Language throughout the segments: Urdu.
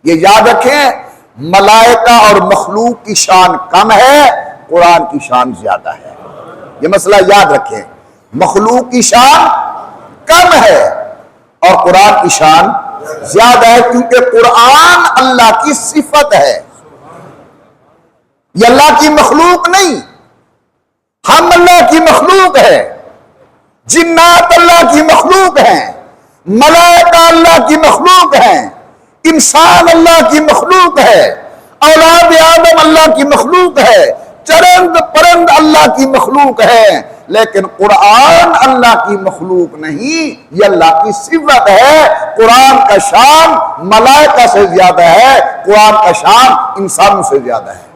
یہ یاد رکھیں، ملائکہ اور مخلوق کی شان کم ہے، قرآن کی شان زیادہ ہے۔ یہ مسئلہ یاد رکھیں، مخلوق کی شان کم ہے اور قرآن کی شان زیادہ ہے، کیونکہ قرآن اللہ کی صفت ہے، یہ اللہ کی مخلوق نہیں۔ ہم اللہ کی مخلوق ہے، جنات اللہ کی مخلوق ہیں، ملائکہ اللہ کی مخلوق ہیں، انسان اللہ کی مخلوق ہے، اولاد آدم اللہ کی مخلوق ہے، چرند پرند اللہ کی مخلوق ہے، لیکن قرآن اللہ کی مخلوق نہیں، یہ اللہ کی صفت ہے۔ قرآن کا شان ملائکہ سے زیادہ ہے، قرآن کا شان انسانوں سے زیادہ ہے۔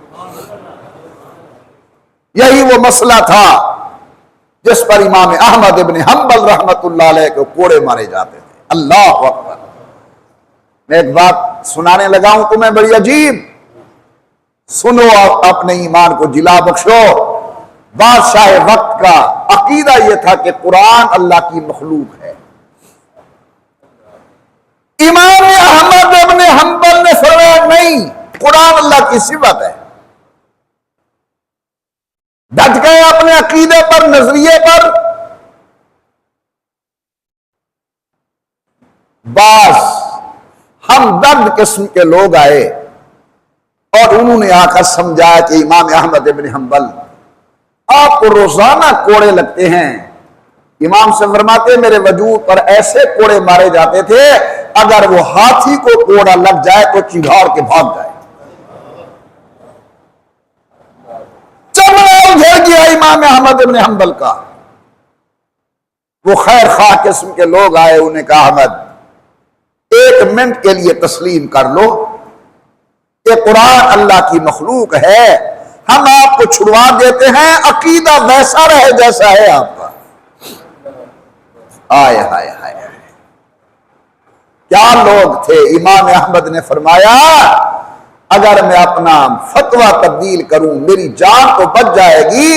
یہی وہ مسئلہ تھا جس پر امام احمد ابن حنبل رحمت اللہ علیہ کو کوڑے مارے جاتے تھے۔ اللہ اکبر۔ میں ایک بات سنانے لگا ہوں تمہیں بڑی عجیب، سنو اپنے ایمان کو جلا بخشو۔ بادشاہ وقت کا عقیدہ یہ تھا کہ قرآن اللہ کی مخلوق ہے۔ امام احمد ابن حنبل نے فرمایا نہیں، قرآن اللہ کی صفت ہے۔ ڈٹ گئے اپنے عقیدے پر، نظریے پر۔ بعض ہمدرد قسم کے لوگ آئے اور انہوں نے آ کر سمجھایا کہ امام احمد ابن حنبل آپ کو روزانہ کوڑے لگتے ہیں۔ امام سے فرماتے میرے وجود پر ایسے کوڑے مارے جاتے تھے، اگر وہ ہاتھی کو کوڑا لگ جائے تو چنگھاڑ کے بھاگ جائے۔ چمڑا ادھر گیا امام احمد ابن حنبل کا۔ وہ خیر خواہ قسم کے لوگ آئے، انہیں کہا احمد ایک منٹ کے لیے تسلیم کر لو کہ قرآن اللہ کی مخلوق ہے، ہم آپ کو چھڑوا دیتے ہیں، عقیدہ ویسا رہے جیسا ہے آپ کا۔ آئے ہائے ہائے، کیا لوگ تھے۔ امام احمد نے فرمایا اگر میں اپنا فتویٰ تبدیل کروں میری جان تو بچ جائے گی،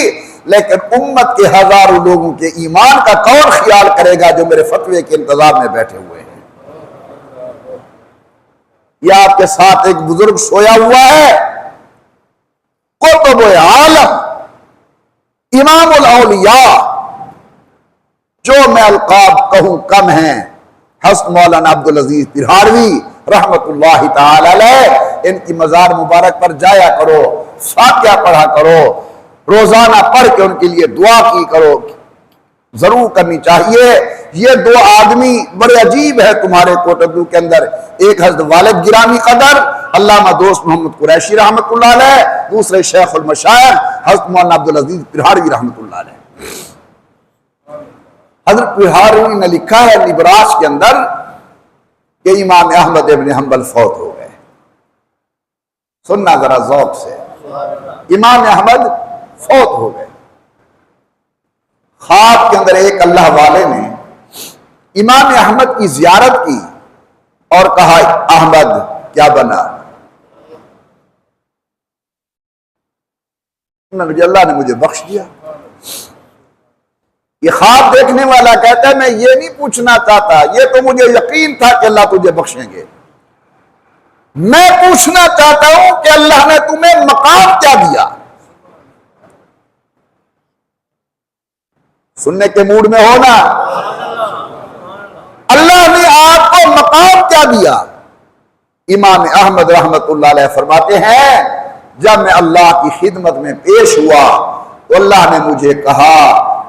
لیکن امت کے ہزاروں لوگوں کے ایمان کا کون خیال کرے گا جو میرے فتوے کے انتظار میں بیٹھے ہوئے ہیں۔ یہ آپ کے ساتھ ایک بزرگ سویا ہوا ہے، قطب عالم، امام الاولیاء، جو میں القاب کہوں کم ہیں، حضرت مولانا عبدالعزیز پرہاروی رحمت اللہ تعالی علیہ۔ ان کی مزار مبارک پر جایا کرو، فاتحہ پڑھا کرو، روزانہ پڑھ کے ان کے لیے دعا کی کرو، ضرور کرنی چاہیے۔ یہ دو آدمی بڑے عجیب ہے تمہارے کوٹدو کے اندر، ایک حضرت والد گرامی قدر علامہ دوست محمد قریشی رحمت اللہ علیہ، دوسرے شیخ المشائخ حضرت مولانا عبدالعزیز پرہاروی رحمت اللہ علیہ۔ حضرت پرہاروی نے لکھا ہے نبراس کے اندر کہ امام احمد ابن حنبل فوت ہو گئے۔ سننا ذرا ذوق سے، امام احمد فوت ہو گئے۔ خواب کے اندر ایک اللہ والے نے امام احمد کی زیارت کی اور کہا احمد کیا بنا؟ اللہ نے مجھے بخش دیا۔ یہ خواب دیکھنے والا کہتا ہے میں یہ نہیں پوچھنا چاہتا، یہ تو مجھے یقین تھا کہ اللہ تجھے بخشیں گے، میں پوچھنا چاہتا ہوں کہ اللہ نے تمہیں مقام کیا دیا؟ سننے کے موڈ میں ہونا، اللہ نے آپ کو مقام کیا دیا؟ امام احمد رحمت اللہ علیہ فرماتے ہیں جب میں اللہ کی خدمت میں پیش ہوا تو اللہ نے مجھے کہا،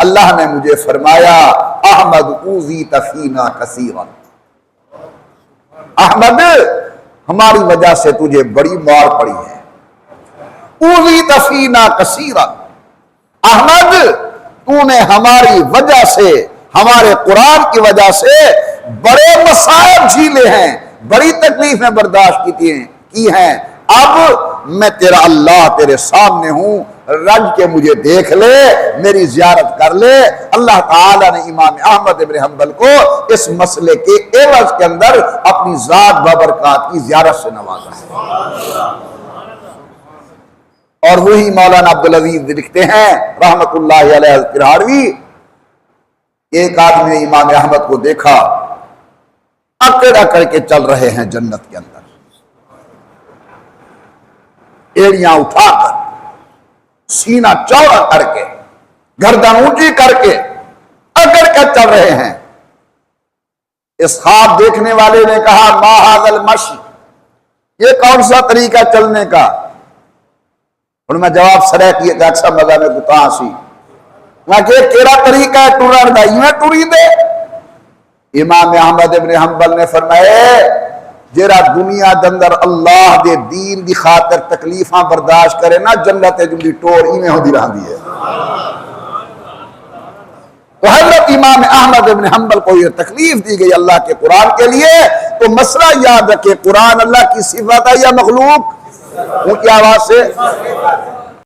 اللہ نے مجھے فرمایا احمد اوذیت فینا کثیرا، احمد ہماری وجہ سے تجھے بڑی مار پڑی ہے۔ اوذیت فینا کثیرا، احمد تو نے ہماری وجہ سے، ہمارے قرآن کی وجہ سے بڑے مصائب جھیلے ہیں، بڑی تکلیفیں برداشت کی ہیں، اب میں تیرا اللہ تیرے سامنے ہوں، رج کے مجھے دیکھ لے، میری زیارت کر لے۔ اللہ تعالیٰ نے امام احمد ابن حنبل کو اس مسئلے کے عوض کے اندر اپنی ذات بابرکات کی زیارت سے نوازا ہے۔ اور وہی مولانا عبدالعزیز لکھتے ہیں رحمت اللہ علیہ پرہاروی، ایک آدمی نے امام احمد کو دیکھا اکڑ اکڑ کے چل رہے ہیں جنت کے اندر، ایڑیاں اٹھا کر، سینہ چوڑا کر کے، گردن اونچی کر کے اکڑ کر چل رہے ہیں۔ اس خواب دیکھنے والے نے کہا ما ھذا المشی، یہ کون سا طریقہ چلنے کا؟ اور میں جواب سرے کیے کہ اکثر مزہ میں گتا سی میں کہ کیڑا طریقہ ہے ٹرن دا، میں ٹری دے۔ امام احمد ابن حنبل نے فرمایا جیڑا دنیا دے اندر اللہ دے دین دی خاطر تکلیفاں برداشت کرے نا، جنت جنگی ٹور ایویں ہوندی رہندی ہے۔ تو حضرت امام احمد ابن حنبل کو یہ تکلیف دی گئی اللہ کے قرآن کے لیے، تو مسئلہ یاد رکھے قرآن اللہ کی صفت ہے یا مخلوق؟ اونچی آواز سے